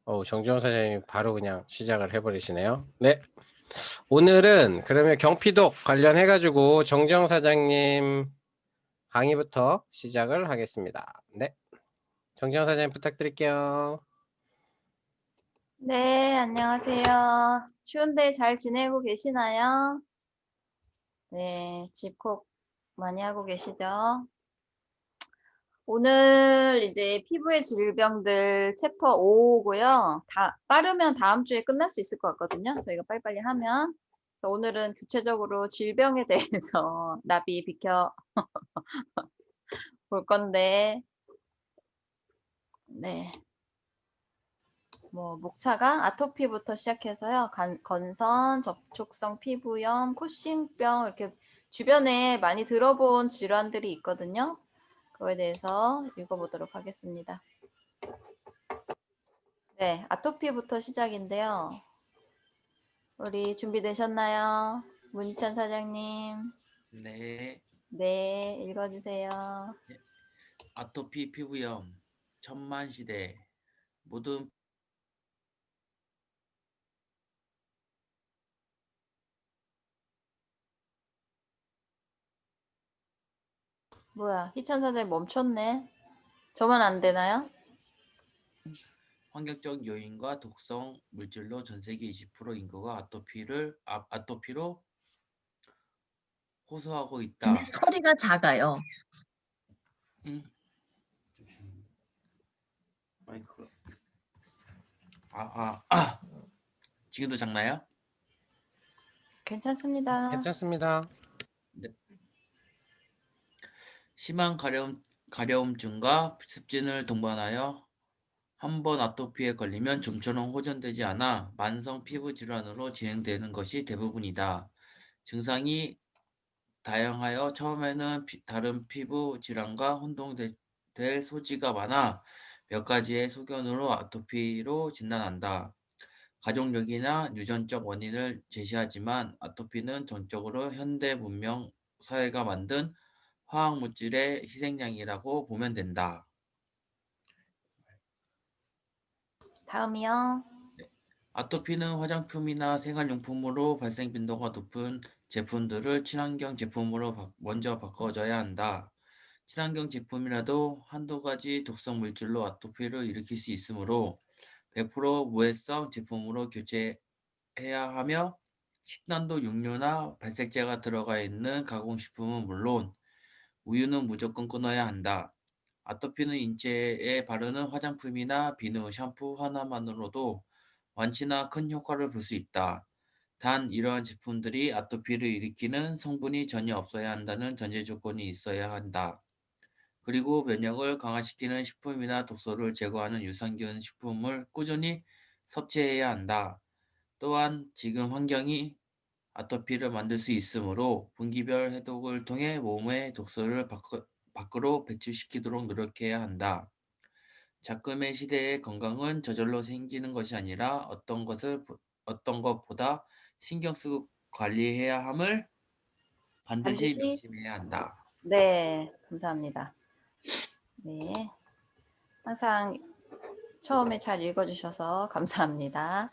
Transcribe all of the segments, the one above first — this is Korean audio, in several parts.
정지영 사장님 바로 그냥 시작을 해버리시네요. 네. 오늘은 그러면 경피독 관련해가지고 정지영 사장님 강의부터 시작을 하겠습니다. 네. 정지영 사장님 부탁드릴게요. 네, 안녕하세요. 추운데 잘 지내고 계시나요? 네, 집콕 많이 하고 계시죠? 오늘 이제 피부의 질병들 챕터 5고요. 빠르면 다음 주에 끝날 수 있을 것 같거든요. 저희가 빨리빨리 하면. 그래서 오늘은 구체적으로 질병에 대해서 나비 비켜 볼 건데, 네. 목차가 아토피부터 시작해서요. 건선, 접촉성 피부염, 코싱병 이렇게 주변에 많이 들어본 질환들이 있거든요. 그거에 대해서 읽어보도록 하겠습니다. 네, 아토피부터 시작인데요. 우리 준비되셨나요? 문희찬 사장님. 네. 네, 읽어주세요. 아토피 피부염 천만시대 모든 뭐야, 희찬 사장님 멈췄네. 저만 안 되나요? 환경적 요인과 독성 물질로 전 세계 20% 인구가 아토피로 호소하고 근데 있다. 소리가 작아요. 마이크가 지금도 작나요? 괜찮습니다. 괜찮습니다. 네. 심한 가려움증과 습진을 동반하여 한 번 아토피에 걸리면 좀처럼 호전되지 않아 만성 피부 질환으로 진행되는 것이 대부분이다. 증상이 다양하여 처음에는 다른 피부 질환과 혼동될 소지가 많아 몇 가지의 소견으로 아토피로 진단한다. 가족력이나 유전적 원인을 제시하지만 아토피는 전적으로 현대 문명 사회가 만든 화학 물질의 희생양이라고 보면 된다. 다음이요. 아토피는 화장품이나 생활용품으로 발생 빈도가 높은 제품들을 친환경 제품으로 먼저 바꿔줘야 한다. 친환경 제품이라도 한두 가지 독성 물질로 아토피를 일으킬 수 있으므로 100% 무해성 제품으로 교체해야 하며 식단도 육류나 발색제가 들어가 있는 가공식품은 물론 우유는 무조건 끊어야 한다. 아토피는 인체에 바르는 화장품이나 비누, 샴푸 하나만으로도 완치나 큰 효과를 볼 수 있다. 단 이러한 제품들이 아토피를 일으키는 성분이 전혀 없어야 한다는 전제 조건이 있어야 한다. 그리고 면역을 강화시키는 식품이나 독소를 제거하는 유산균 식품을 꾸준히 섭취해야 한다. 또한 지금 환경이 아토피를 만들 수 있으므로 분기별 해독을 통해 몸의 독소를 밖으로 배출시키도록 노력해야 한다. 작금의 시대의 건강은 저절로 생기는 것이 아니라 어떤 것보다 신경 쓰고 관리해야 함을 반드시 반드시. 명심해야 한다. 네, 감사합니다. 네, 항상 처음에 잘 읽어주셔서 감사합니다.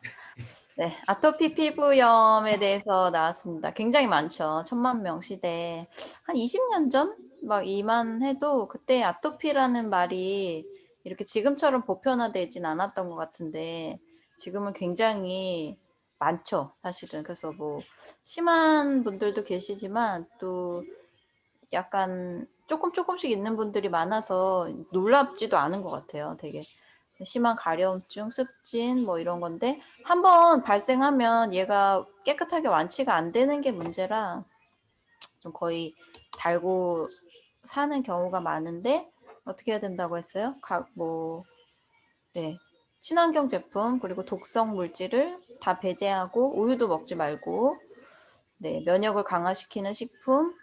네, 아토피 피부염에 대해서 나왔습니다. 굉장히 많죠. 10,000명 시대에. 한 20년 전? 막 이만해도 그때 아토피라는 말이 이렇게 지금처럼 보편화되진 않았던 것 같은데 지금은 굉장히 많죠, 사실은. 그래서 심한 분들도 계시지만 또 약간 조금씩 있는 분들이 많아서 놀랍지도 않은 것 같아요. 되게 심한 가려움증, 습진 이런 건데 한번 발생하면 얘가 깨끗하게 완치가 안 되는 게 문제라 좀 거의 달고 사는 경우가 많은데 어떻게 해야 된다고 했어요? 네, 친환경 제품 그리고 독성 물질을 다 배제하고 우유도 먹지 말고 네, 면역을 강화시키는 식품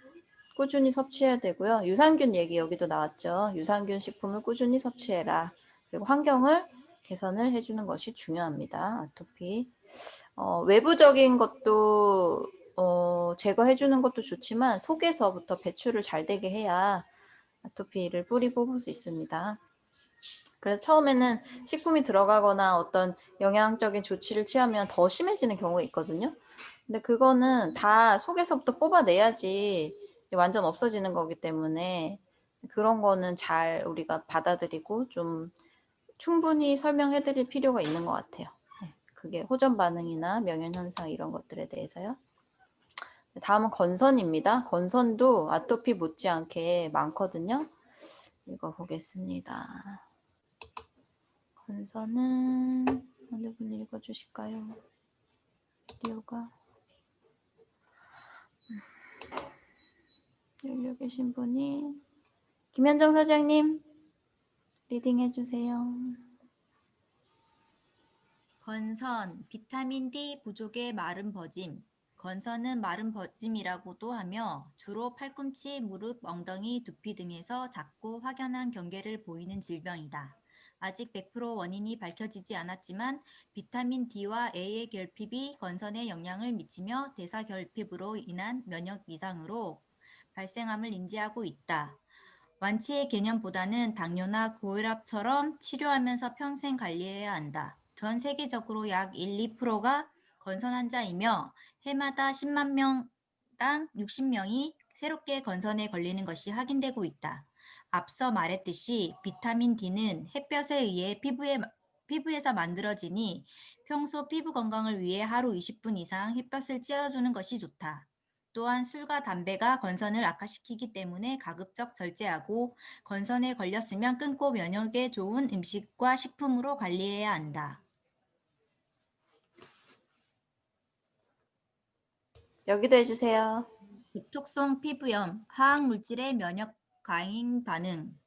꾸준히 섭취해야 되고요. 유산균 얘기 여기도 나왔죠. 유산균 식품을 꾸준히 섭취해라. 그리고 환경을 개선을 해주는 것이 중요합니다. 아토피. 외부적인 것도 제거해주는 것도 좋지만 속에서부터 배출을 잘 되게 해야 아토피를 뿌리 뽑을 수 있습니다. 그래서 처음에는 식품이 들어가거나 어떤 영양적인 조치를 취하면 더 심해지는 경우가 있거든요. 근데 그거는 다 속에서부터 뽑아내야지 완전 없어지는 거기 때문에 그런 거는 잘 우리가 받아들이고 좀 충분히 설명해 드릴 필요가 있는 것 같아요. 네, 그게 호전 반응이나 명현 현상 이런 것들에 대해서요. 다음은 건선입니다. 건선도 아토피 못지않게 많거든요. 읽어보겠습니다. 건선은 어느 분이 읽어주실까요? 비디오가 열려 계신 분이 김현정 사장님 리딩 해주세요. 건선, 비타민 D 부족의 마른 버짐. 건선은 마른 버짐이라고도 하며 주로 팔꿈치, 무릎, 엉덩이, 두피 등에서 작고 확연한 경계를 보이는 질병이다. 아직 100% 원인이 밝혀지지 않았지만 비타민 D와 A의 결핍이 건선에 영향을 미치며 대사 결핍으로 인한 면역 이상으로 발생함을 인지하고 있다. 완치의 개념보다는 당뇨나 고혈압처럼 치료하면서 평생 관리해야 한다. 전 세계적으로 약 1, 2%가 건선 환자이며 해마다 10만 명당 60명이 새롭게 건선에 걸리는 것이 확인되고 있다. 앞서 말했듯이 비타민 D는 햇볕에 의해 피부에서 만들어지니 평소 피부 건강을 위해 하루 20분 이상 햇볕을 쬐어주는 것이 좋다. 또한 술과 담배가 건선을 악화시키기 때문에 가급적 절제하고 건선에 걸렸으면 끊고 면역에 좋은 음식과 식품으로 관리해야 한다. 여기도 해주세요. 접촉성 피부염, 화학물질의 면역 과잉 반응.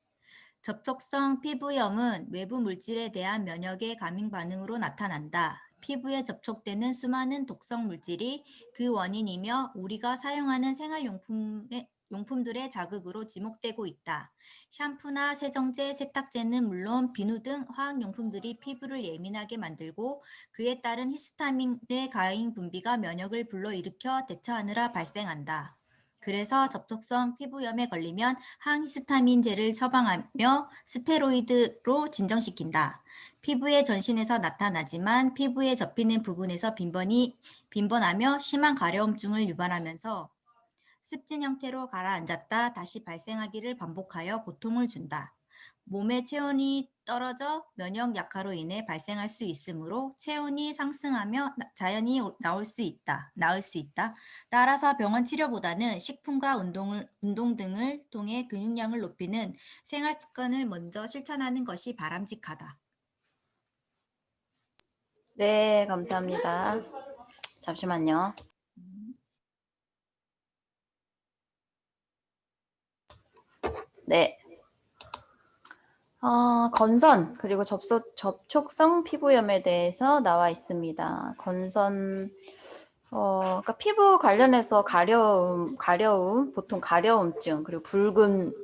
접촉성 피부염은 외부 물질에 대한 면역의 감ing 반응으로 나타난다. 피부에 접촉되는 수많은 독성 물질이 그 원인이며 우리가 사용하는 생활용품들의 자극으로 지목되고 있다. 샴푸나 세정제, 세탁제는 물론 비누 등 화학용품들이 피부를 예민하게 만들고 그에 따른 히스타민의 과잉 분비가 면역을 불러일으켜 대처하느라 발생한다. 그래서 접촉성 피부염에 걸리면 항히스타민제를 처방하며 스테로이드로 진정시킨다. 피부의 전신에서 나타나지만 피부에 접히는 부분에서 빈번하며 심한 가려움증을 유발하면서 습진 형태로 가라앉았다 다시 발생하기를 반복하여 고통을 준다. 몸의 체온이 떨어져 면역 약화로 인해 발생할 수 있으므로 체온이 상승하며 자연히 나을 수 있다. 따라서 병원 치료보다는 식품과 운동 등을 통해 근육량을 높이는 생활 습관을 먼저 실천하는 것이 바람직하다. 네, 감사합니다. 잠시만요. 네. 건선 그리고 접촉성 피부염에 대해서 나와 있습니다. 건선 그러니까 피부 관련해서 가려움, 보통 가려움증 그리고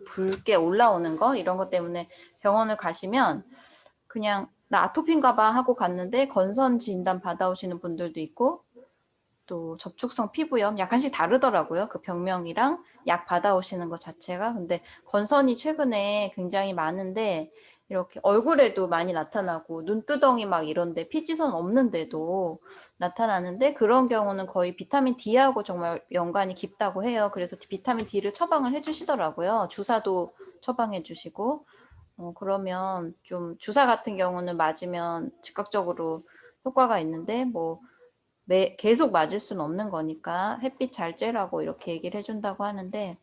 붉게 올라오는 거 이런 것 때문에 병원을 가시면 그냥 나 아토피인가 봐 하고 갔는데 건선 진단 받아오시는 분들도 있고 또 접촉성 피부염 약간씩 다르더라고요. 그 병명이랑 약 받아오시는 것 자체가. 근데 건선이 최근에 굉장히 많은데 이렇게 얼굴에도 많이 나타나고 눈두덩이 막 이런데 피지선 없는데도 나타나는데 그런 경우는 거의 비타민 D하고 정말 연관이 깊다고 해요. 그래서 비타민 D를 처방을 해주시더라고요. 주사도 처방해 주시고 그러면 좀 주사 같은 경우는 맞으면 즉각적으로 효과가 있는데 뭐 계속 맞을 수는 없는 거니까 햇빛 잘 쬐라고 이렇게 얘기를 해준다고 하는데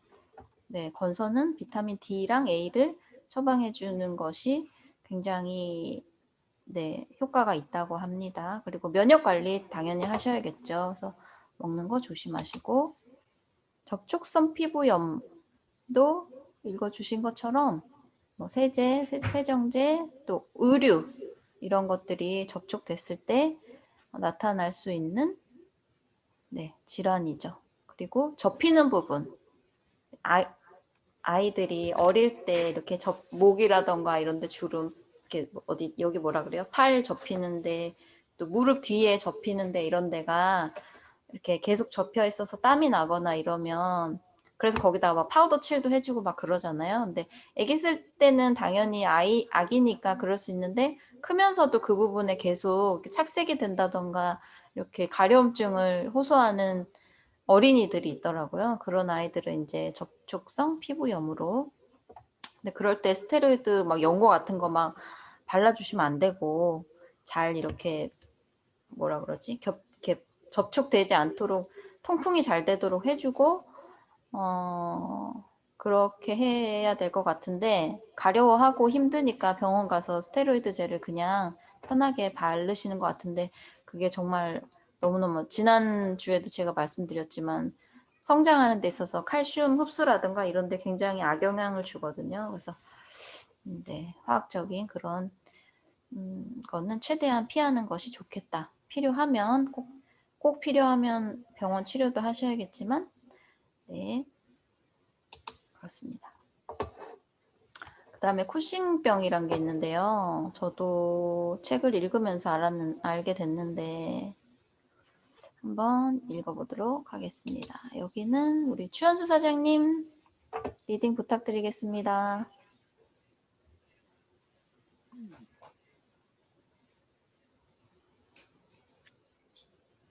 네, 건선은 비타민 D랑 A를 처방해 주는 것이 굉장히 네, 효과가 있다고 합니다. 그리고 면역 관리 당연히 하셔야겠죠. 그래서 먹는 거 조심하시고 접촉성 피부염도 읽어주신 것처럼 뭐 세제, 세정제, 또 의류 이런 것들이 접촉됐을 때 나타날 수 있는 네, 질환이죠. 그리고 접히는 부분. 아이들이 어릴 때 이렇게 목이라던가 이런 데 주름, 이렇게 여기 뭐라 그래요? 팔 접히는데, 또 무릎 뒤에 접히는데 이런 데가 이렇게 계속 접혀 있어서 땀이 나거나 이러면 그래서 거기다가 막 파우더 칠도 해주고 막 그러잖아요. 근데 아기 있을 때는 당연히 아기니까 그럴 수 있는데 크면서도 그 부분에 계속 착색이 된다던가 이렇게 가려움증을 호소하는 어린이들이 있더라고요. 그런 아이들은 이제 접촉성 피부염으로. 근데 그럴 때 스테로이드 막 연고 같은 거 막 발라주시면 안 되고 잘 이렇게 뭐라 그러지? 이렇게 접촉되지 않도록 통풍이 잘 되도록 해주고 그렇게 해야 될 것 같은데 가려워하고 힘드니까 병원 가서 스테로이드 젤을 그냥 편하게 바르시는 것 같은데 그게 정말 너무너무 지난주에도 제가 말씀드렸지만 성장하는 데 있어서 칼슘 흡수라든가 이런 데 굉장히 악영향을 주거든요. 그래서 네, 화학적인 그런 거는 최대한 피하는 것이 좋겠다. 필요하면 꼭 필요하면 병원 치료도 하셔야겠지만 네, 그렇습니다. 그 다음에 쿠싱병이란 게 있는데요. 저도 책을 읽으면서 알게 됐는데 한번 읽어보도록 하겠습니다. 여기는 우리 추현수 사장님 리딩 부탁드리겠습니다.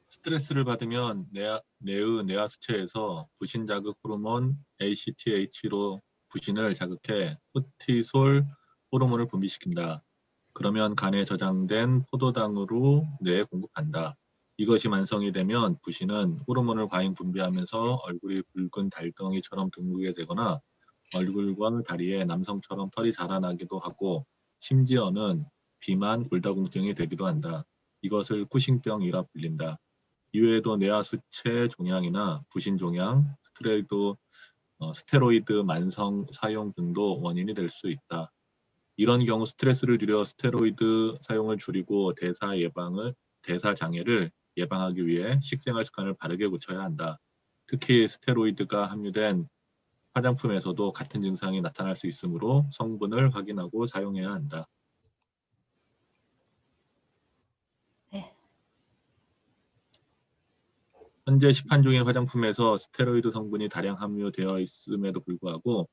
스트레스를 받으면 뇌의 뇌하수체에서 부신 자극 호르몬 ACTH로 부신을 자극해 코티솔 호르몬을 분비시킨다. 그러면 간에 저장된 포도당으로 뇌에 공급한다. 이것이 만성이 되면 부신은 호르몬을 과잉 분비하면서 얼굴이 붉은 달덩이처럼 둥글게 되거나 얼굴과 다리에 남성처럼 털이 자라나기도 하고 심지어는 비만, 골다공증이 되기도 한다. 이것을 쿠싱병이라 불린다. 이외에도 뇌하수체 종양이나 부신 종양, 스테로이드 만성 사용 등도 원인이 될 수 있다. 이런 경우 스트레스를 줄여 스테로이드 사용을 줄이고 대사 장애를 예방하기 위해 식생활 습관을 바르게 고쳐야 한다. 특히 스테로이드가 함유된 화장품에서도 같은 증상이 나타날 수 있으므로 성분을 확인하고 사용해야 한다. 네. 현재 시판 중인 화장품에서 스테로이드 성분이 다량 함유되어 있음에도 불구하고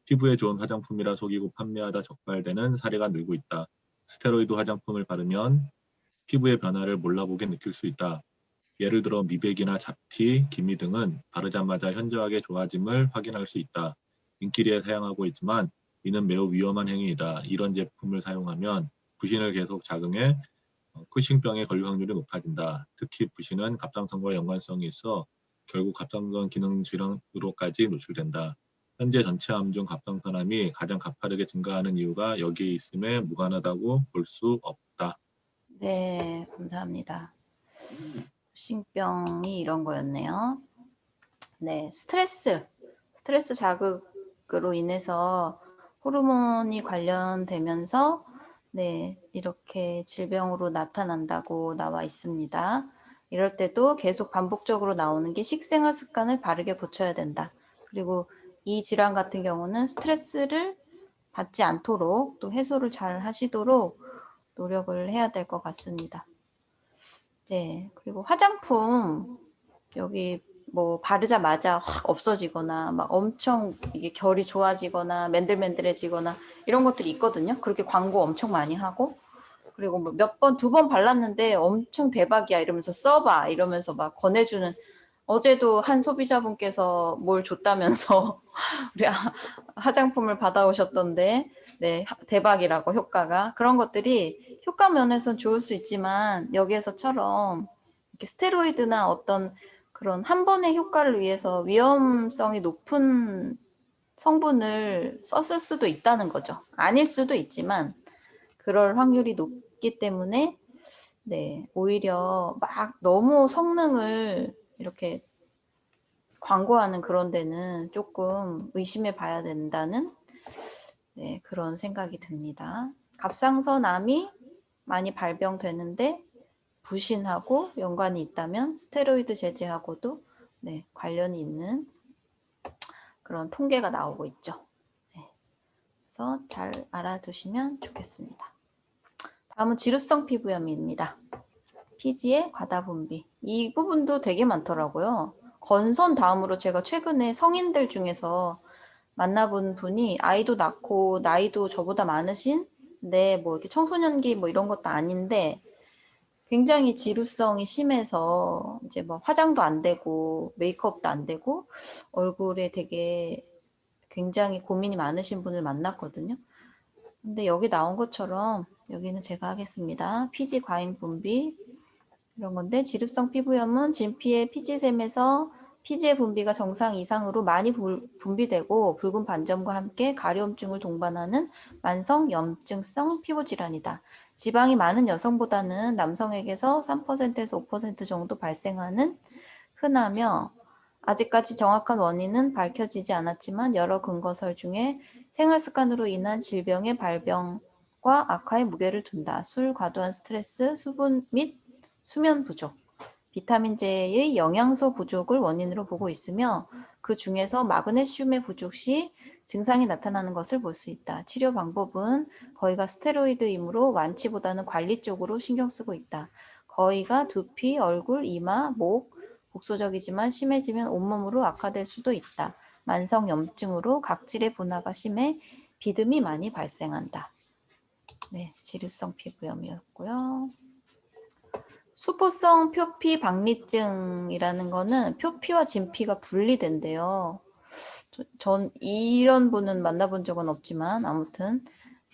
피부에 좋은 화장품이라 속이고 판매하다 적발되는 사례가 늘고 있다. 스테로이드 화장품을 바르면 피부의 변화를 몰라보게 느낄 수 있다. 예를 들어 미백이나 잡티, 기미 등은 바르자마자 현저하게 좋아짐을 확인할 수 있다. 인기리에 사용하고 있지만 이는 매우 위험한 행위이다. 이런 제품을 사용하면 부신을 계속 자극해 쿠싱병에 걸릴 확률이 높아진다. 특히 부신은 갑상선과 연관성이 있어 결국 갑상선 기능 질환으로까지 노출된다. 현재 전체 암 중 갑상선암이 가장 가파르게 증가하는 이유가 여기에 있음에 무관하다고 볼 수 없다. 네, 감사합니다. 쿠싱병이 이런 거였네요. 네, 스트레스 자극으로 인해서 호르몬이 관련되면서 네, 이렇게 질병으로 나타난다고 나와 있습니다. 이럴 때도 계속 반복적으로 나오는 게 식생활 습관을 바르게 고쳐야 된다. 그리고 이 질환 같은 경우는 스트레스를 받지 않도록 또 해소를 잘 하시도록 노력을 해야 될 것 같습니다. 네, 그리고 화장품 여기 뭐 바르자마자 확 없어지거나 막 엄청 이게 결이 좋아지거나 맨들맨들해지거나 이런 것들이 있거든요. 그렇게 광고 엄청 많이 하고 그리고 뭐 몇 번, 2번 발랐는데 엄청 대박이야 이러면서 써봐 이러면서 막 권해주는 어제도 한 소비자분께서 뭘 줬다면서 우리 화장품을 받아오셨던데 네 대박이라고 효과가 그런 것들이 효과 면에서는 좋을 수 있지만 여기에서처럼 이렇게 스테로이드나 어떤 그런 한 번의 효과를 위해서 위험성이 높은 성분을 썼을 수도 있다는 거죠. 아닐 수도 있지만 그럴 확률이 높기 때문에 네, 오히려 막 너무 성능을 이렇게 광고하는 그런 데는 조금 의심해 봐야 된다는 네, 그런 생각이 듭니다. 갑상선암이 많이 발병되는데 부신하고 연관이 있다면 스테로이드 제제하고도 네, 관련이 있는 그런 통계가 나오고 있죠. 네, 그래서 잘 알아두시면 좋겠습니다. 다음은 지루성 피부염입니다. 피지의 과다 분비. 이 부분도 되게 많더라고요. 건선 다음으로 제가 최근에 성인들 중에서 만나본 분이 아이도 낳고 나이도 저보다 많으신, 네, 뭐 이렇게 청소년기 뭐 이런 것도 아닌데 굉장히 지루성이 심해서 이제 뭐 화장도 안 되고 메이크업도 안 되고 얼굴에 되게 굉장히 고민이 많으신 분을 만났거든요. 근데 여기 나온 것처럼 여기는 제가 하겠습니다. 피지 과잉 분비 이런 건데 지루성 피부염은 진피의 피지샘에서 피지의 분비가 정상 이상으로 많이 분비되고 붉은 반점과 함께 가려움증을 동반하는 만성 염증성 피부 질환이다. 지방이 많은 여성보다는 남성에게서 3%에서 5% 정도 발생하는 흔하며 아직까지 정확한 원인은 밝혀지지 않았지만 여러 근거설 중에 생활습관으로 인한 질병의 발병과 악화에 무게를 둔다. 술, 과도한 스트레스, 수분 및 수면 부족, 비타민제의 영양소 부족을 원인으로 보고 있으며 그 중에서 마그네슘의 부족 시 증상이 나타나는 것을 볼 수 있다. 치료 방법은 거의가 스테로이드이므로 완치보다는 관리 쪽으로 신경 쓰고 있다. 거의가 두피, 얼굴, 이마, 목, 국소적이지만 심해지면 온몸으로 악화될 수도 있다. 만성 염증으로 각질의 분화가 심해 비듬이 많이 발생한다. 네, 지루성 피부염이었고요. 수포성 표피 박리증이라는 거는 표피와 진피가 분리된대요. 전 이런 분은 만나본 적은 없지만 아무튼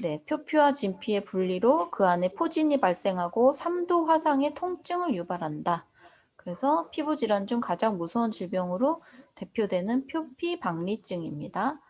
네, 표피와 진피의 분리로 그 안에 포진이 발생하고 3도 화상의 통증을 유발한다. 그래서 피부 질환 중 가장 무서운 질병으로 대표되는 표피 박리증입니다.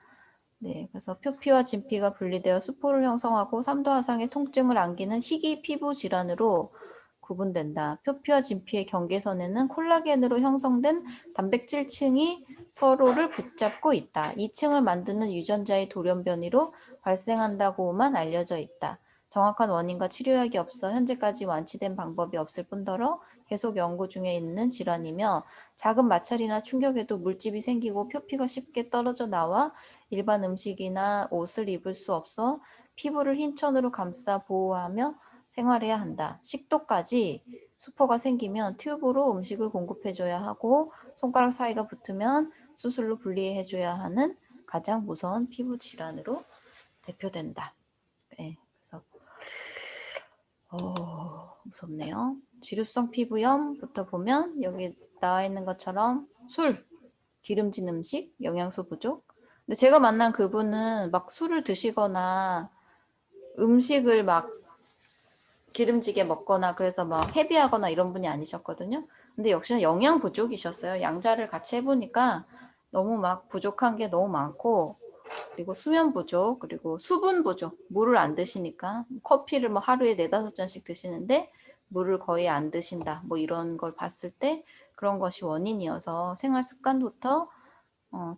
네, 그래서 표피와 진피가 분리되어 수포를 형성하고 3도 화상의 통증을 안기는 희귀 피부 질환으로 구분된다. 표피와 진피의 경계선에는 콜라겐으로 형성된 단백질층이 서로를 붙잡고 있다. 이 층을 만드는 유전자의 돌연변이로 발생한다고만 알려져 있다. 정확한 원인과 치료약이 없어 현재까지 완치된 방법이 없을 뿐더러 계속 연구 중에 있는 질환이며 작은 마찰이나 충격에도 물집이 생기고 표피가 쉽게 떨어져 나와 일반 음식이나 옷을 입을 수 없어 피부를 흰 천으로 감싸 보호하며 생활해야 한다. 식도까지 수포가 생기면 튜브로 음식을 공급해줘야 하고 손가락 사이가 붙으면 수술로 분리해줘야 하는 가장 무서운 피부 질환으로 대표된다. 네, 그래서 무섭네요. 지루성 피부염부터 보면 여기 나와 있는 것처럼 술, 기름진 음식, 영양소 부족. 근데 제가 만난 그분은 막 술을 드시거나 음식을 막 기름지게 먹거나 그래서 막 헤비하거나 이런 분이 아니셨거든요. 근데 역시나 영양 부족이셨어요. 양자를 같이 해보니까 너무 막 부족한 게 너무 많고 그리고 수면 부족, 그리고 수분 부족, 물을 안 드시니까 커피를 뭐 하루에 4-5잔씩 드시는데 물을 거의 안 드신다. 뭐 이런 걸 봤을 때 그런 것이 원인이어서 생활 습관부터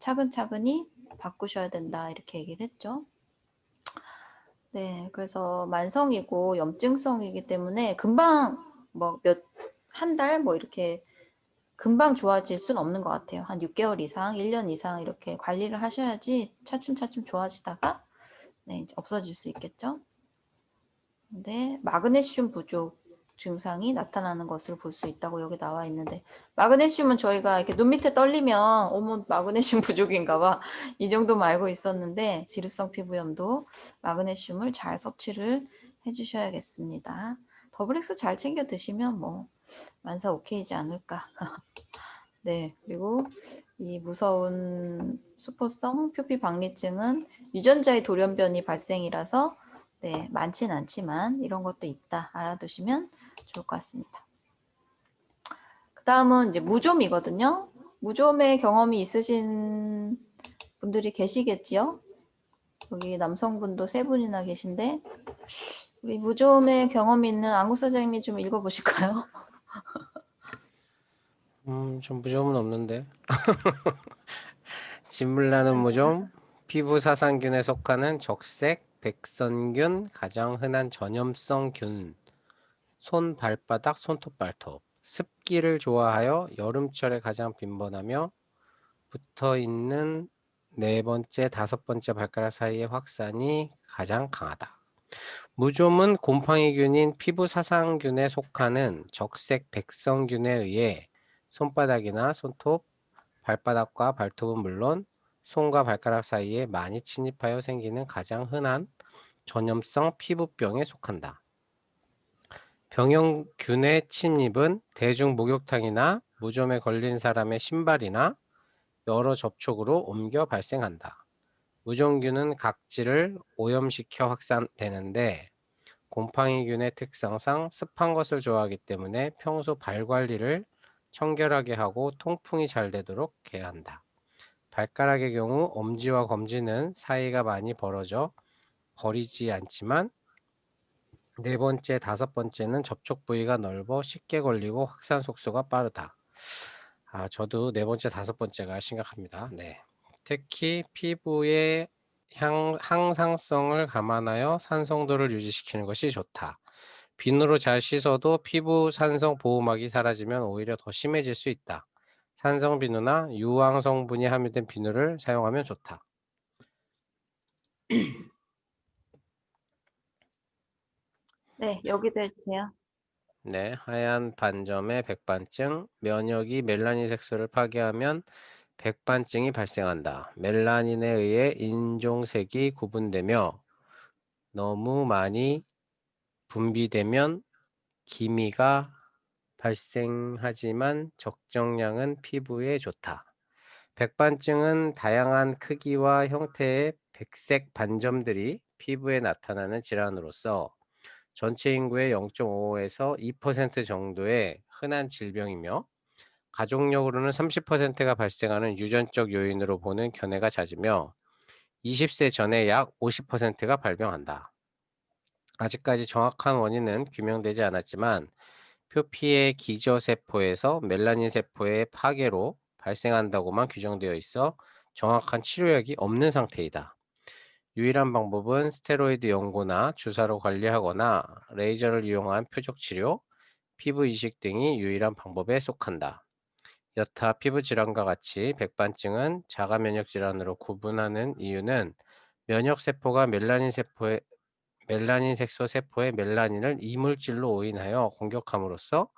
차근차근히 바꾸셔야 된다. 이렇게 얘기를 했죠. 네, 그래서 만성이고 염증성이기 때문에 금방 뭐 한 달 뭐 이렇게 금방 좋아질 수는 없는 것 같아요. 한 6개월 이상, 1년 이상 이렇게 관리를 하셔야지 차츰차츰 좋아지다가 네, 이제 없어질 수 있겠죠. 근데 마그네슘 부족 증상이 나타나는 것을 볼 수 있다고 여기 나와 있는데 마그네슘은 저희가 이렇게 눈 밑에 떨리면 어머 마그네슘 부족인가 봐 이 정도만 알고 있었는데 지루성 피부염도 마그네슘을 잘 섭취를 해주셔야겠습니다. 더블엑스 잘 챙겨 드시면 뭐 만사 오케이지 않을까. 네, 그리고 이 무서운 수포성 표피 박리증은 유전자의 돌연변이 발생이라서 네, 많진 않지만 이런 것도 있다. 알아두시면 좋을 것 같습니다. 그 다음은 이제 무좀이거든요. 무좀의 경험이 있으신 분들이 계시겠지요? 여기 남성분도 3분이나 계신데 우리 무좀의 경험이 있는 안구 사장님이 좀 읽어보실까요? 좀 무좀은 없는데. 진물나는 무좀, 피부 사상균에 속하는 적색, 백선균, 가장 흔한 전염성 균, 손, 발바닥, 손톱, 발톱. 습기를 좋아하여 여름철에 가장 빈번하며 붙어있는 4번째, 5번째 발가락 사이의 확산이 가장 강하다. 무좀은 곰팡이균인 피부 사상균에 속하는 적색 백성균에 의해 손바닥이나 손톱, 발바닥과 발톱은 물론 손과 발가락 사이에 많이 침입하여 생기는 가장 흔한 전염성 피부병에 속한다. 병용균의 침입은 대중 목욕탕이나 무좀에 걸린 사람의 신발이나 여러 접촉으로 옮겨 발생한다. 무좀균은 각질을 오염시켜 확산되는데 곰팡이균의 특성상 습한 것을 좋아하기 때문에 평소 발 관리를 청결하게 하고 통풍이 잘 되도록 해야 한다. 발가락의 경우 엄지와 검지는 사이가 많이 벌어져 거리지 않지만 네 번째, 다섯 번째는 접촉 부위가 넓어 쉽게 걸리고 확산 속도가 빠르다. 저도 네 번째, 다섯 번째가 심각합니다. 네. 특히 피부의 항상성을 감안하여 산성도를 유지시키는 것이 좋다. 비누로 잘 씻어도 피부 산성 보호막이 사라지면 오히려 더 심해질 수 있다. 산성 비누나 유황 성분이 함유된 비누를 사용하면 좋다. 네, 여기도 해주세요. 네, 하얀 반점의 백반증, 면역이 멜라닌 색소를 파괴하면 백반증이 발생한다. 멜라닌에 의해 인종색이 구분되며 너무 많이 분비되면 기미가 발생하지만 적정량은 피부에 좋다. 백반증은 다양한 크기와 형태의 백색 반점들이 피부에 나타나는 질환으로서 전체 인구의 0.5에서 2% 정도의 흔한 질병이며 가족력으로는 30%가 발생하는 유전적 요인으로 보는 견해가 잦으며 20세 전에 약 50%가 발병한다. 아직까지 정확한 원인은 규명되지 않았지만 표피의 기저세포에서 멜라닌 세포의 파괴로 발생한다고만 규정되어 있어 정확한 치료약이 없는 상태이다. 유일한 방법은 스테로이드 연고나 주사로 관리하거나 레이저를 이용한 표적 치료, 피부 이식 등이 유일한 방법에 속한다. 여타 피부 질환과 같이 백반증은 자가 면역 질환으로 구분하는 이유는 면역 세포가 멜라닌 색소 세포의 멜라닌을 이물질로 오인하여 공격함으로써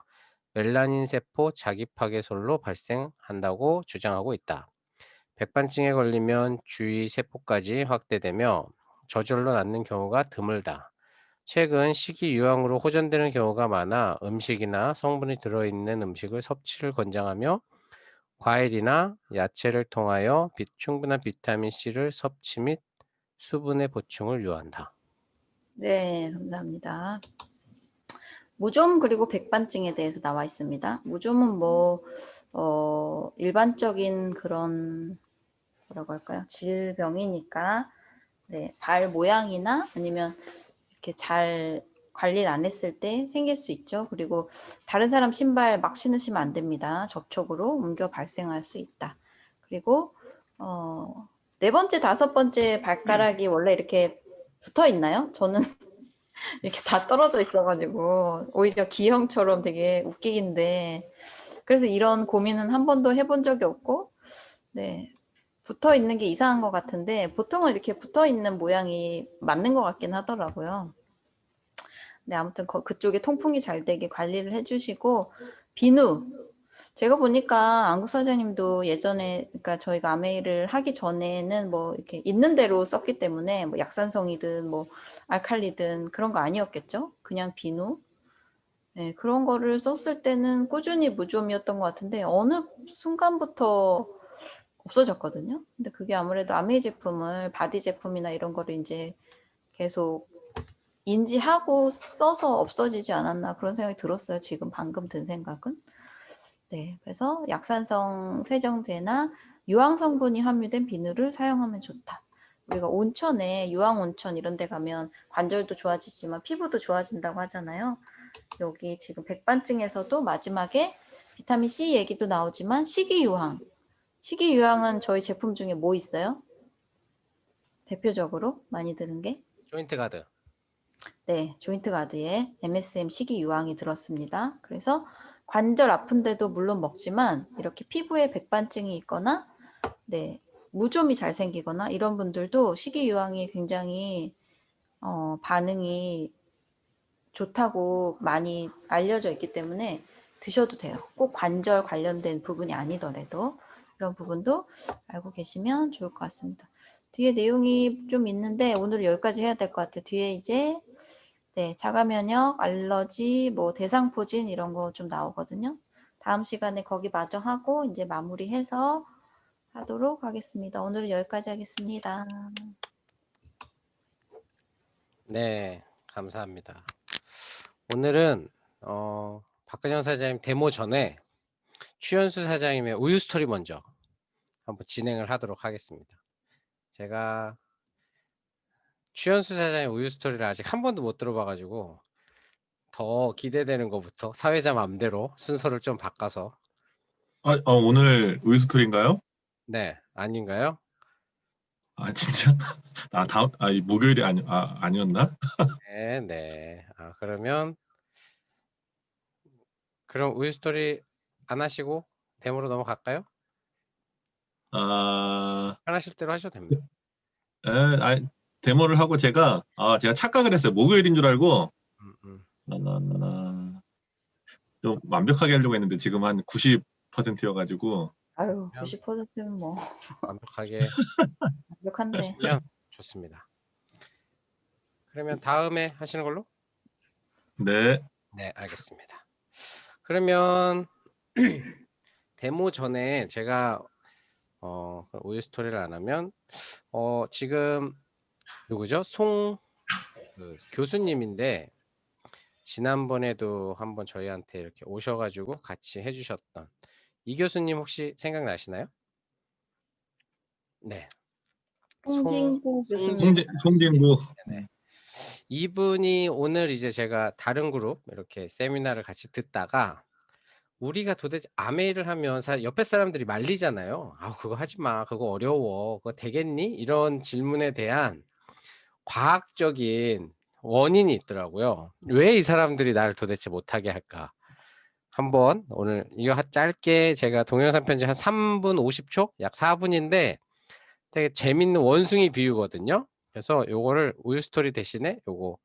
멜라닌 세포 자기 파괴솔로 발생한다고 주장하고 있다. 백반증에 걸리면 주위 세포까지 확대되며 저절로 낫는 경우가 드물다. 최근 식이유황으로 호전되는 경우가 많아 음식이나 성분이 들어있는 음식을 섭취를 권장하며 과일이나 야채를 통하여 충분한 비타민C를 섭취 및 수분의 보충을 요한다. 네, 감사합니다. 무좀 그리고 백반증에 대해서 나와 있습니다. 무좀은 일반적인 그런 뭐라고 할까요? 질병이니까 네, 발 모양이나 아니면 이렇게 잘 관리를 안 했을 때 생길 수 있죠. 그리고 다른 사람 신발 막 신으시면 안 됩니다. 접촉으로 옮겨 발생할 수 있다. 그리고 네 번째, 다섯 번째 발가락이 원래 이렇게 붙어 있나요? 저는 이렇게 다 떨어져 있어가지고 오히려 기형처럼 되게 웃기긴데 그래서 이런 고민은 한 번도 해본 적이 없고 네. 붙어 있는 게 이상한 것 같은데 보통은 이렇게 붙어 있는 모양이 맞는 것 같긴 하더라고요. 네, 아무튼 그쪽에 통풍이 잘 되게 관리를 해주시고 비누 제가 보니까 안국 사장님도 예전에 그러니까 저희가 아메이를 하기 전에는 뭐 이렇게 있는 대로 썼기 때문에 뭐 약산성이든 뭐 알칼리든 그런 거 아니었겠죠? 그냥 비누. 네, 그런 거를 썼을 때는 꾸준히 무좀이었던 것 같은데 어느 순간부터 없어졌거든요. 근데 그게 아무래도 아메이 제품을 바디 제품이나 이런 거를 이제 계속 인지하고 써서 없어지지 않았나 그런 생각이 들었어요. 지금 방금 든 생각은. 네, 그래서 약산성 세정제나 유황 성분이 함유된 비누를 사용하면 좋다. 우리가 온천에 유황 온천 이런 데 가면 관절도 좋아지지만 피부도 좋아진다고 하잖아요. 여기 지금 백반증에서도 마지막에 비타민 C 얘기도 나오지만 식이유황. 식이유황은 저희 제품 중에 뭐 있어요? 대표적으로 많이 들은 게? 조인트 가드. 네, 조인트 가드에 MSM 식이유황이 들었습니다. 그래서 관절 아픈데도 물론 먹지만 이렇게 피부에 백반증이 있거나 네, 무좀이 잘 생기거나 이런 분들도 식이유황이 굉장히 반응이 좋다고 많이 알려져 있기 때문에 드셔도 돼요. 꼭 관절 관련된 부분이 아니더라도 그런 부분도 알고 계시면 좋을 것 같습니다. 뒤에 내용이 좀 있는데 오늘 여기까지 해야 될 것 같아요. 뒤에 이제 네, 자가 면역, 알러지, 뭐 대상포진 이런 거 좀 나오거든요. 다음 시간에 거기 마저 하고 이제 마무리해서 하도록 하겠습니다. 오늘은 여기까지 하겠습니다. 네, 감사합니다. 오늘은 박근영 사장님 데모 전에 추현수 사장님의 우유 스토리 먼저 한번 진행을 하도록 하겠습니다. 제가 추현수 사장의 우유 스토리를 아직 한 번도 못 들어봐가지고 더 기대되는 것부터 사회자 맘대로 순서를 좀 바꿔서 오늘 우유 스토리인가요? 네, 아닌가요? 아, 진짜? 이 목요일이 아니었나? 네, 네. 그러면 그럼 우유 스토리 안 하시고 데모로 넘어갈까요? 편하실 대로 하셔도 됩니다. 데모를 하고 제가 착각을 했어요. 목요일인 줄 알고 좀 완벽하게 하려고 했는데 지금 한 90%여가지고 아유, 90%면 뭐 완벽하게 완벽한데. 하시면 좋습니다. 그러면 다음에 하시는 걸로? 네. 네, 알겠습니다. 그러면 데모 전에 제가 우유 스토리를 안 하면 지금 누구죠? 교수님인데 지난번에도 한번 저희한테 이렇게 오셔가지고 같이 해주셨던 이 교수님 혹시 생각나시나요? 네. 송진구 교수님. 송진구. 네. 이분이 오늘 이제 제가 다른 그룹 이렇게 세미나를 같이 듣다가 우리가 도대체 아메이를 하면 옆에 사람들이 말리잖아요. 그거 하지 마. 그거 어려워. 그거 되겠니? 이런 질문에 대한 과학적인 원인이 있더라고요. 왜 이 사람들이 나를 도대체 못하게 할까? 한번 오늘 이거 짧게 제가 동영상 편집 한 3분 50초? 약 4분인데 되게 재밌는 원숭이 비유거든요. 그래서 요거를 우유 스토리 대신에 요거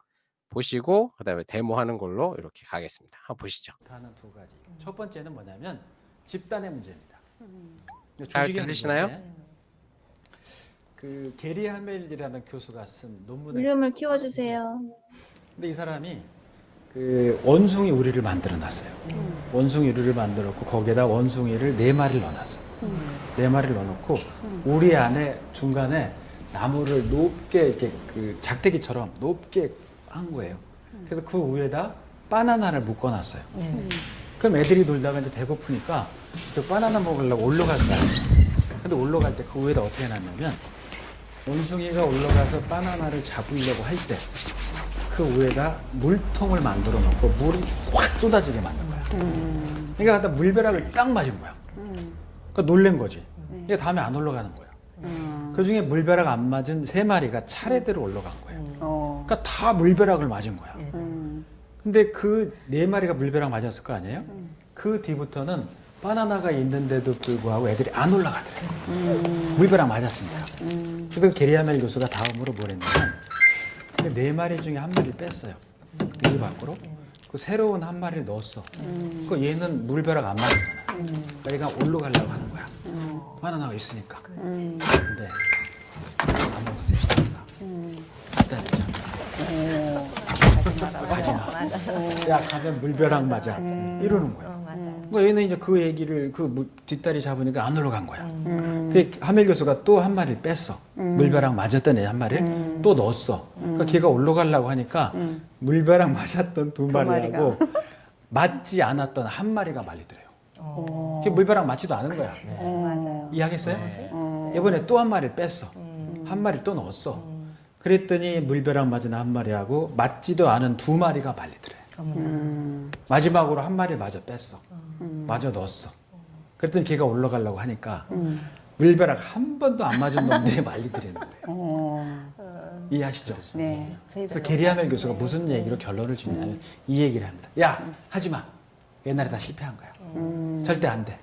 보시고 그다음에 데모하는 걸로 이렇게 가겠습니다. 한번 보시죠. 하는 두 가지. 첫 번째는 뭐냐면 집단의 문제입니다. 잘 조직의 들리시나요? 문제인데 그 게리 하멜이라는 교수가 쓴 논문에 볼륨을 키워주세요. 근데 이 사람이 그 원숭이 우리를 만들어 놨어요. 원숭이 우리를 만들었고 거기에다 원숭이를 4마리를 넣어놨어. 4마리를 넣어놓고 우리 안에 중간에 나무를 높게 이렇게 그 작대기처럼 높게 한 거예요. 그래서 그 위에다 바나나를 묶어놨어요. 그럼 애들이 놀다가 이제 배고프니까 그 바나나 먹으려고 올라갈 거야. 근데 올라갈 때 그 위에다 어떻게 해놨냐면 원숭이가 올라가서 바나나를 잡으려고 할 때 그 위에다 물통을 만들어 놓고 물이 확 쏟아지게 만든 거야. 그러니까 갖다 물벼락을 딱 맞은 거야. 그러니까 놀란 거지. 이게 다음에 안 올라가는 거야. 그 중에 물벼락 안 맞은 3마리가 차례대로 올라간 거야. 그러니까 다 물벼락을 맞은 거야. 근데 그 4마리가 물벼락 맞았을 거 아니에요? 그 뒤부터는 바나나가 있는데도 불구하고 애들이 안 올라가더래요. 물벼락 맞았으니까. 그래서 게리 하멜 교수가 다음으로 뭘 했냐면 4마리 중에 1마리를 뺐어요. 물 밖으로. 그 새로운 1마리를 넣었어. 그 얘는 물벼락 안 맞았잖아. 그러니까 얘가 올라가려고 하는 거야. 바나나가 있으니까. 근데 나머지 3마리가 기다리자. 가지마. 야, 가면 물벼락 맞아. 이러는 거야. 그러니까 얘는 이제 그 얘기를 뒷다리 잡으니까 안 올라간 거야. 그 하멜 교수가 또 1마리를 뺐어. 물벼락 맞았던 애 1마리를 또 넣었어. 그러니까 걔가 올라가려고 하니까 물벼락 맞았던 2마리하고 맞지 않았던 1마리가 말리더래요. 그게 물벼락 맞지도 않은 거야. 이해하겠어요? 이번에 또 1마리를 뺐어. 1마리 또 넣었어. 그랬더니 물벼락 맞은 1마리하고 맞지도 않은 2마리가 말리더래. 마지막으로 1마리 마저 뺐어. 마저 넣었어. 그랬더니 걔가 올라가려고 하니까 물벼락 한 번도 안 맞은 놈들이 말리더라는 거예요. 이해하시죠? 네. 그래서 게리 하멜 교수가 무슨 얘기로 결론을 주냐면 이 얘기를 합니다. 야, 하지 마. 옛날에 다 실패한 거야. 절대 안 돼.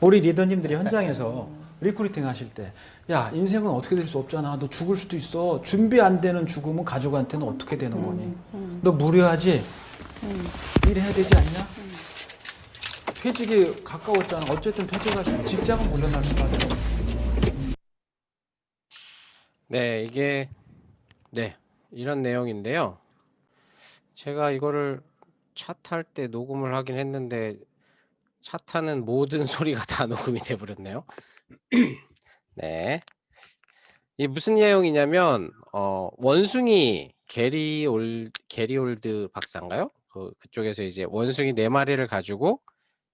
우리 리더님들이 현장에서 리크루팅 하실 때, 야, 인생은 어떻게 될 수 없잖아. 너 죽을 수도 있어. 준비 안 되는 죽음은 가족한테는 어떻게 되는 거니? 너 무료하지? 일해야 되지 않냐? 퇴직이 가까웠잖아. 어쨌든 퇴직할 수, 직장은 물러날 수밖에 없어. 네, 이게 네, 이런 내용인데요. 제가 이거를 차 탈 때 녹음을 하긴 했는데 차 타는 모든 소리가 다 녹음이 돼 버렸네요. 네. 이 무슨 내용이냐면 원숭이 게리 올드 박사인가요? 그쪽에서 이제 원숭이 4마리를 가지고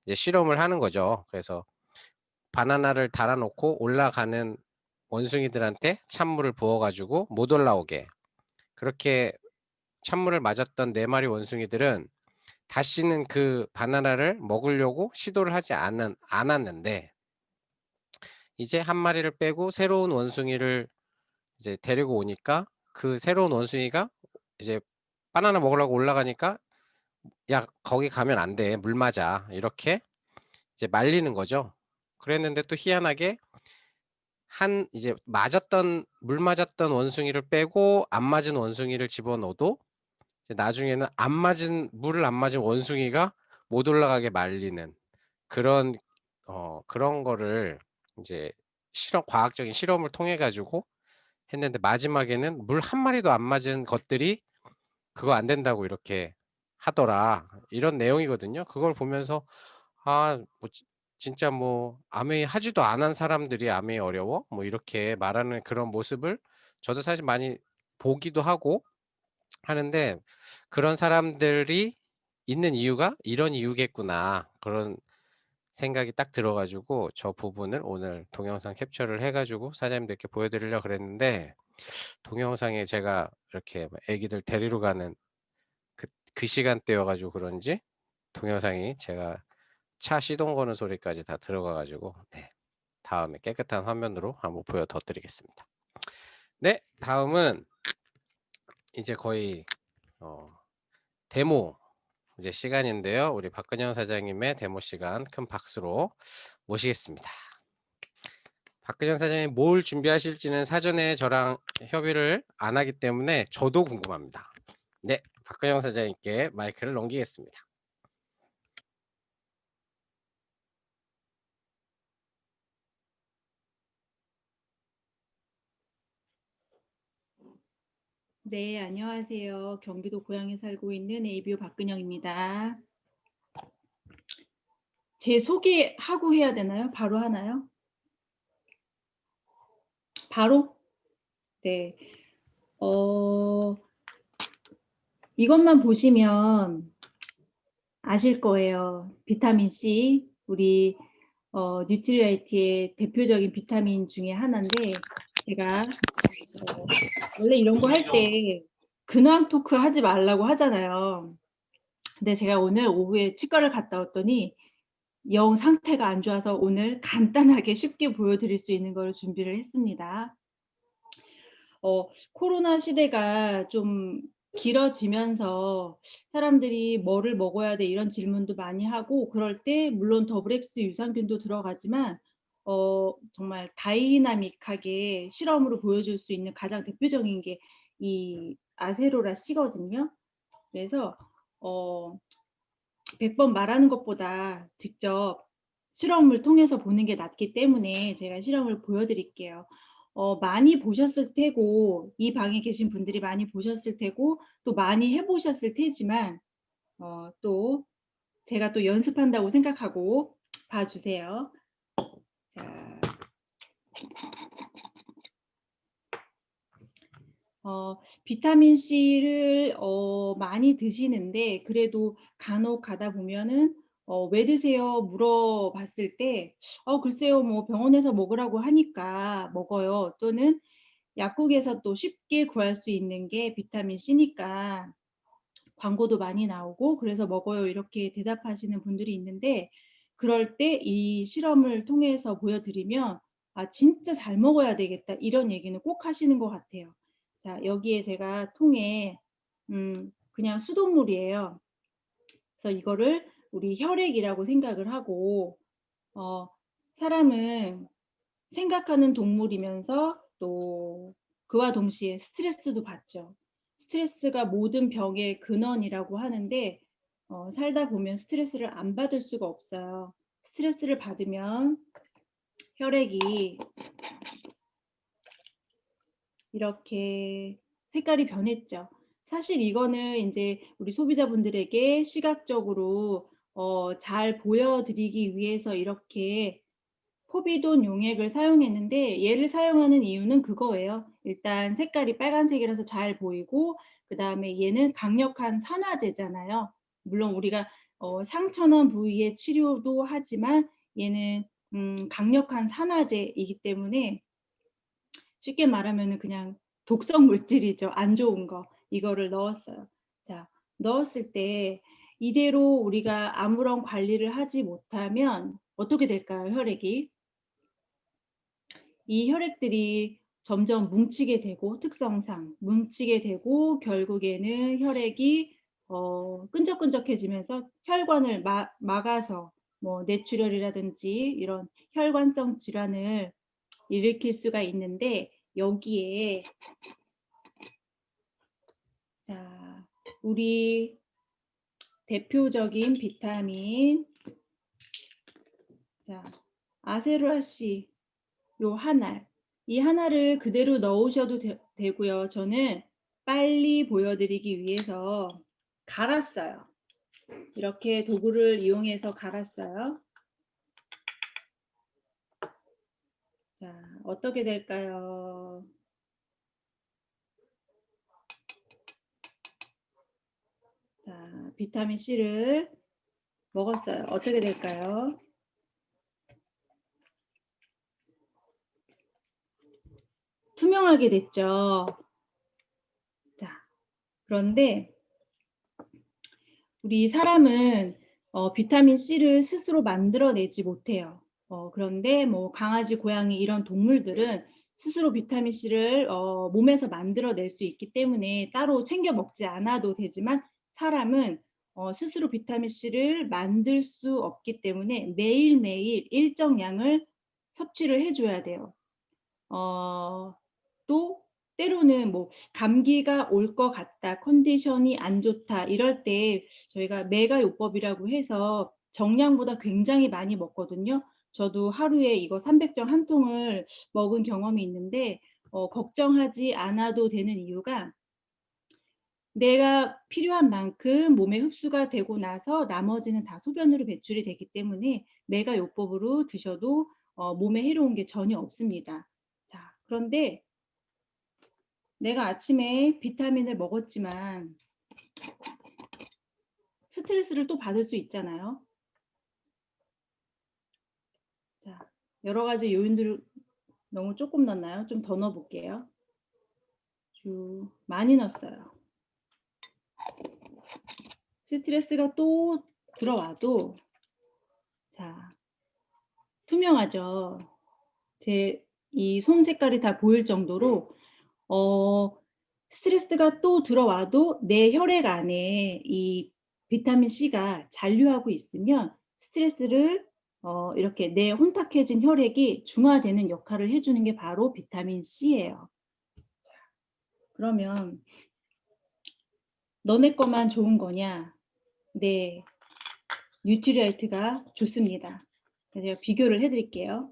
이제 실험을 하는 거죠. 그래서 바나나를 달아 놓고 올라가는 원숭이들한테 찬물을 부어 가지고 못 올라오게 그렇게 찬물을 맞았던 4마리 원숭이들은 다시는 그 바나나를 먹으려고 시도를 하지 않았는데 이제 1마리를 빼고 새로운 원숭이를 이제 데리고 오니까 그 새로운 원숭이가 이제 바나나 먹으려고 올라가니까 "야 거기 가면 안 돼. 물 맞아." 이렇게 이제 말리는 거죠. 그랬는데 또 희한하게 이제 물 맞았던 원숭이를 빼고 안 맞은 원숭이를 집어넣어도 이제 나중에는 물을 안 맞은 원숭이가 못 올라가게 말리는 그런 거를 이제 과학적인 실험을 통해 가지고 했는데 마지막에는 물 한 마리도 안 맞은 것들이 "그거 안 된다."고 이렇게 하더라. 이런 내용이거든요. 그걸 보면서 뭐 진짜 뭐 "아메이 하지도 않은 사람들이 아메이 어려워?" 뭐 이렇게 말하는 그런 모습을 저도 사실 많이 보기도 하고 하는데 그런 사람들이 있는 이유가 '이런 이유겠구나.' 그런 생각이 딱 들어 가지고 저 부분을 오늘 동영상 캡처를 해 가지고 사장님들께 보여 드리려고 그랬는데 동영상에 제가 이렇게 막 애기들 데리러 가는 그 시간대여 가지고 그런지 동영상이 제가 차 시동 거는 소리까지 다 들어가 가지고 네. 다음에 깨끗한 화면으로 한번 보여 더 드리겠습니다. 네. 다음은 이제 거의 데모 이제 시간인데요. 우리 박근영 사장님의 데모 시간 큰 박수로 모시겠습니다. 박근영 사장님 뭘 준비하실지는 사전에 저랑 협의를 안 하기 때문에 저도 궁금합니다. 네. 박근영 사장님께 마이크를 넘기겠습니다. 네, 안녕하세요. 경기도 고양에 살고 있는 ABO 박근영입니다. 제 소개하고 해야 되나요? 바로 하나요? 바로? 네. 이것만 보시면 아실 거예요. 비타민 C, 우리 뉴트리라이트의 대표적인 비타민 중에 하나인데 제가 원래 이런 거 할 때 근황 토크 하지 말라고 하잖아요. 근데 제가 오늘 오후에 치과를 갔다 왔더니 영 상태가 안 좋아서 오늘 간단하게 쉽게 보여드릴 수 있는 걸 준비를 했습니다. 코로나 시대가 좀 길어지면서 사람들이 뭐를 먹어야 돼 이런 질문도 많이 하고 그럴 때 물론 더블X 유산균도 들어가지만 정말 다이나믹하게 실험으로 보여줄 수 있는 가장 대표적인 게 이 아세로라 C거든요. 그래서 100번 말하는 것보다 직접 실험을 통해서 보는 게 낫기 때문에 제가 실험을 보여드릴게요. 많이 보셨을 테고 이 방에 계신 분들이 많이 보셨을 테고 또 많이 해보셨을 테지만 또 제가 또 연습한다고 생각하고 봐주세요. 자, 비타민 C를 많이 드시는데 그래도 간혹 가다 보면은 왜 드세요? 물어봤을 때 글쎄요, 뭐 병원에서 먹으라고 하니까 먹어요. 또는 약국에서 또 쉽게 구할 수 있는 게 비타민 C니까 광고도 많이 나오고 그래서 먹어요. 이렇게 대답하시는 분들이 있는데 그럴 때 이 실험을 통해서 보여드리면 진짜 잘 먹어야 되겠다 이런 얘기는 꼭 하시는 것 같아요. 자, 여기에 제가 통에 그냥 수돗물이에요. 그래서 이거를 우리 혈액이라고 생각을 하고 사람은 생각하는 동물이면서 또 그와 동시에 스트레스도 받죠. 스트레스가 모든 병의 근원이라고 하는데 살다 보면 스트레스를 안 받을 수가 없어요. 스트레스를 받으면 혈액이 이렇게 색깔이 변했죠. 사실 이거는 이제 우리 소비자분들에게 시각적으로 잘 보여드리기 위해서 이렇게 포비돈 용액을 사용했는데, 얘를 사용하는 이유는 그거예요. 일단 색깔이 빨간색이라서 잘 보이고, 그 다음에 얘는 강력한 산화제잖아요. 물론 우리가 상처난 부위의 치료도 하지만 얘는 강력한 산화제이기 때문에 쉽게 말하면 그냥 독성 물질이죠. 안 좋은 거. 이거를 넣었어요. 자, 넣었을 때 이대로 우리가 아무런 관리를 하지 못하면 어떻게 될까요? 혈액이. 이 혈액들이 점점 뭉치게 되고, 특성상 뭉치게 되고, 결국에는 혈액이 끈적끈적해지면서 혈관을 막아서 뭐 뇌출혈이라든지 이런 혈관성 질환을 일으킬 수가 있는데, 여기에 자, 우리 대표적인 비타민, 자, 아세로아씨 요 하나, 이 하나를 그대로 넣으셔도 되고요. 저는 빨리 보여드리기 위해서 갈았어요. 이렇게 도구를 이용해서 갈았어요. 자, 어떻게 될까요? 자, 비타민 C를 먹었어요. 어떻게 될까요? 투명하게 됐죠. 자, 그런데 우리 사람은 비타민 C를 스스로 만들어내지 못해요. 그런데 뭐 강아지, 고양이 이런 동물들은 스스로 비타민 C를 몸에서 만들어낼 수 있기 때문에 따로 챙겨 먹지 않아도 되지만, 사람은 스스로 비타민 C를 만들 수 없기 때문에 매일매일 일정량을 섭취를 해줘야 돼요. 또 때로는 뭐 감기가 올 것 같다, 컨디션이 안 좋다 이럴 때 저희가 메가요법이라고 해서 정량보다 굉장히 많이 먹거든요. 저도 하루에 이거 300정 한 통을 먹은 경험이 있는데 걱정하지 않아도 되는 이유가, 내가 필요한 만큼 몸에 흡수가 되고 나서 나머지는 다 소변으로 배출이 되기 때문에 메가요법으로 드셔도 몸에 해로운 게 전혀 없습니다. 자, 그런데 내가 아침에 비타민을 먹었지만 스트레스를 또 받을 수 있잖아요. 자, 여러 가지 요인들을 너무 조금 넣었나요? 좀 더 넣어볼게요. 많이 넣었어요. 스트레스가 또 들어와도, 자, 투명하죠. 제 이 손 색깔이 다 보일 정도로 스트레스가 또 들어와도 내 혈액 안에 이 비타민 C가 잔류하고 있으면 스트레스를 이렇게 내 혼탁해진 혈액이 중화되는 역할을 해주는 게 바로 비타민 C예요. 그러면 너네 거만 좋은 거냐? 네, 뉴트리얼트가 좋습니다. 제가 비교를 해드릴게요.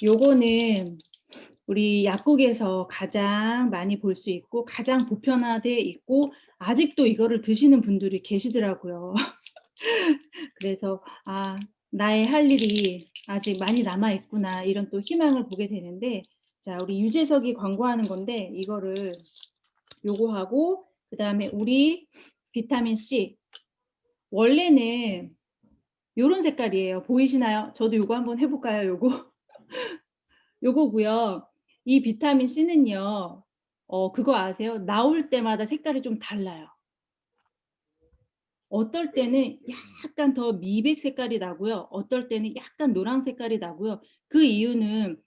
요거는 우리 약국에서 가장 많이 볼 수 있고 가장 보편화돼 있고 아직도 이거를 드시는 분들이 계시더라고요. 그래서 나의 할 일이 아직 많이 남아 있구나, 이런 또 희망을 보게 되는데, 자, 우리 유재석이 광고하는 건데 이거를 요거하고, 그 다음에 우리 비타민 C 원래는 요런 색깔이에요. 보이시나요? 저도 요거 한번 해볼까요? 요거 요거고요. 이 비타민 C는요, 그거 아세요? 나올 때마다 색깔이 좀 달라요. 어떨 때는 약간 더 미백 색깔이 나고요. 어떨 때는 약간 노란 색깔이 나고요. 그 이유는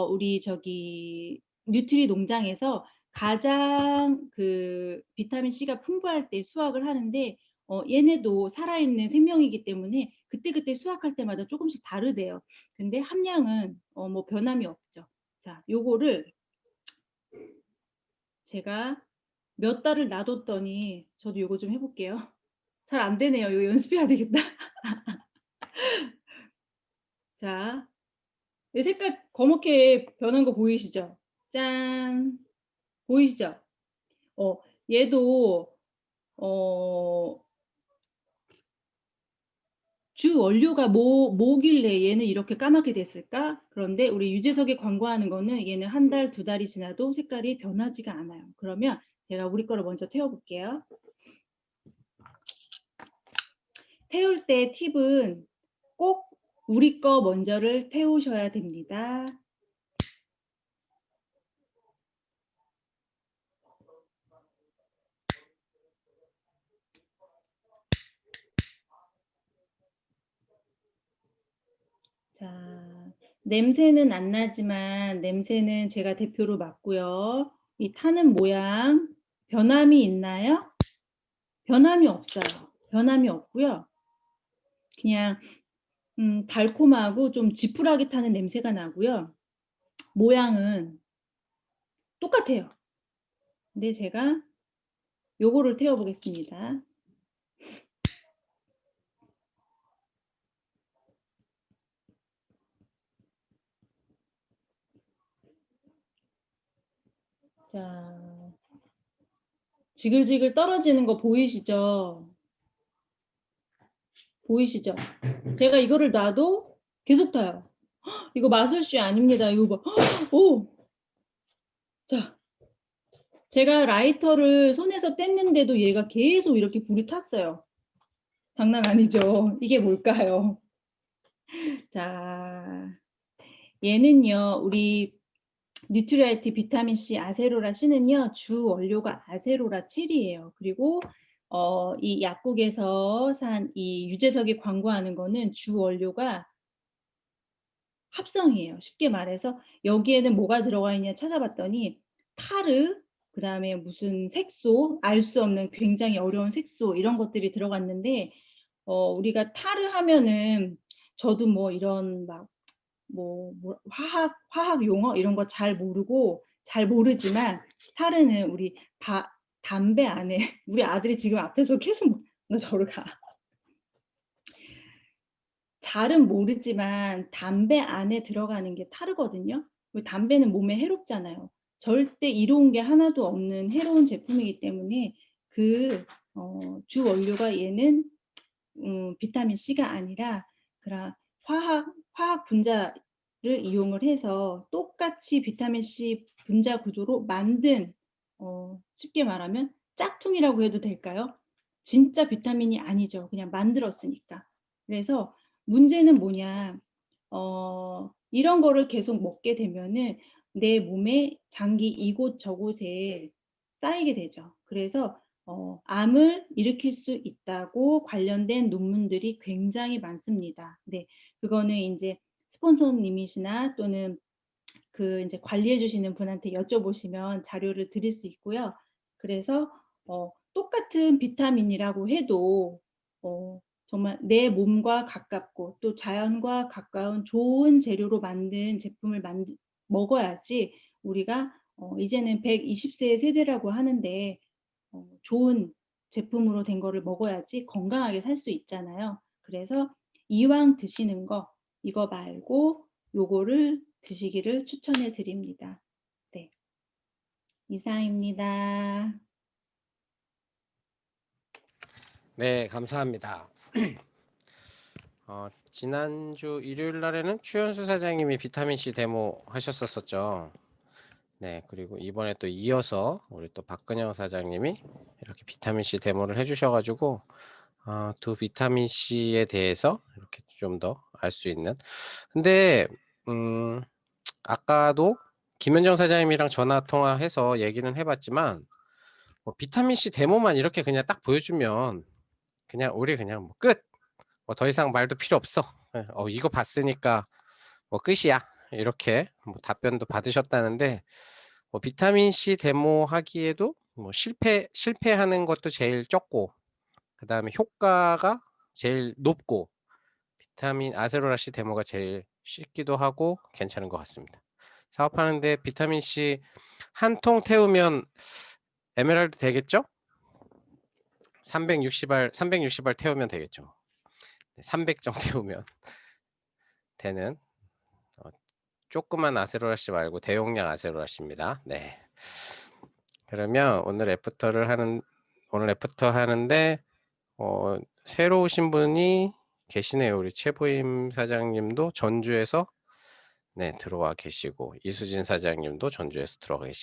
우리 저기 뉴트리 농장에서 가장 그 비타민 C가 풍부할 때 수확을 하는데, 얘네도 살아있는 생명이기 때문에 그때그때 수확할 때마다 조금씩 다르대요. 근데 함량은 뭐 변함이 없죠. 자, 요거를 제가 몇 달을 놔뒀더니 저도 요거 좀 해볼게요. 잘 안 되네요. 이거 연습해야 되겠다. 자, 이 색깔 검게 변한 거 보이시죠? 짠! 보이시죠? 얘도 주 원료가 뭐길래 얘는 이렇게 까맣게 됐을까? 그런데 우리 유재석이 광고하는 거는 얘는 한 달, 두 달이 지나도 색깔이 변하지가 않아요. 그러면 제가 우리 거를 먼저 태워볼게요. 태울 때 팁은 꼭 우리 거 먼저를 태우셔야 됩니다. 자, 냄새는 안 나지만 냄새는 제가 대표로 맡고요. 이 타는 모양 변함이 있나요? 변함이 없어요. 변함이 없고요. 그냥 달콤하고 좀 지푸라기 타는 냄새가 나고요. 모양은 똑같아요. 근데 제가 요거를 태워 보겠습니다. 자, 지글지글 떨어지는 거 보이시죠? 보이시죠? 제가 이거를 놔도 계속 타요. 헉, 이거 마술쇼 아닙니다. 이거 봐. 헉, 오! 자, 제가 라이터를 손에서 뗐는데도 얘가 계속 이렇게 불이 탔어요. 장난 아니죠? 이게 뭘까요? 자, 얘는요, 우리 뉴트리아이트 비타민C 아세로라 C는요, 주 원료가 아세로라 첼이에요. 그리고 이 약국에서 산 이 유재석이 광고하는 거는 주 원료가 합성이에요. 쉽게 말해서 여기에는 뭐가 들어가 있냐 찾아봤더니 타르, 그 다음에 무슨 색소, 알 수 없는 굉장히 어려운 색소 이런 것들이 들어갔는데 우리가 타르 하면은 저도 뭐 이런 막 뭐 화학 용어 이런 거 잘 모르고 잘 모르지만 타르는 우리 담배 안에 우리 아들이 지금 앞에서 계속 너 저리 가. 잘은 모르지만 담배 안에 들어가는 게 타르거든요. 담배는 몸에 해롭잖아요. 절대 이로운 게 하나도 없는 해로운 제품이기 때문에 그 주 원료가 얘는 비타민 C가 아니라 그런 화학 분자를 이용을 해서 똑같이 비타민 C 분자 구조로 만든 쉽게 말하면 짝퉁이라고 해도 될까요? 진짜 비타민이 아니죠. 그냥 만들었으니까. 그래서 문제는 뭐냐? 이런 거를 계속 먹게 되면은 내 몸에 장기 이곳저곳에 쌓이게 되죠. 그래서 암을 일으킬 수 있다고 관련된 논문들이 굉장히 많습니다. 네, 그거는 이제 스폰서님이시나 또는 그 이제 관리해 주시는 분한테 여쭤보시면 자료를 드릴 수 있고요. 그래서 똑같은 비타민이라고 해도 정말 내 몸과 가깝고 또 자연과 가까운 좋은 재료로 만든 제품을 먹어야지 우리가 이제는 120세 세대라고 하는데 좋은 제품으로 된 거를 먹어야지 건강하게 살 수 있잖아요. 그래서 이왕 드시는 거 이거 말고 요거를 드시기를 추천해 드립니다. 네, 이상입니다. 네, 감사합니다. 지난주 일요일 날에는 추현수 사장님이 비타민C 데모 하셨었죠. 네, 그리고 이번에 또 이어서 우리 또 박근영 사장님이 이렇게 비타민C 데모를 해주셔가지고 두 비타민C에 대해서 이렇게 좀 더 알 수 있는. 근데 아까도 김현정 사장님이랑 전화 통화해서 얘기는 해봤지만 뭐 비타민C 데모만 이렇게 그냥 딱 보여주면 그냥 우리 그냥 뭐 끝. 뭐 더 이상 말도 필요 없어. 이거 봤으니까 뭐 끝이야. 이렇게 뭐 답변도 받으셨다는데 뭐 비타민C 데모 하기에도 뭐 실패하는 것도 제일 적고 그 다음에 효과가 제일 높고 비타민 아세로라C 데모가 제일 쉽기도 하고 괜찮은 것 같습니다. 사업하는데 비타민 C 한 통 태우면 에메랄드 되겠죠? 360알 태우면 되겠죠. 300정 태우면 되는 조그만 아세로라씨 말고 대용량 아세로라씨입니다. 네. 그러면 오늘 애프터 하는데 새로 오신 분이 계시네요. 우리 최보임 사장님도 전주에서 네, 들어와 계시고 이수진 사장님도 전주에서 들어와 계시고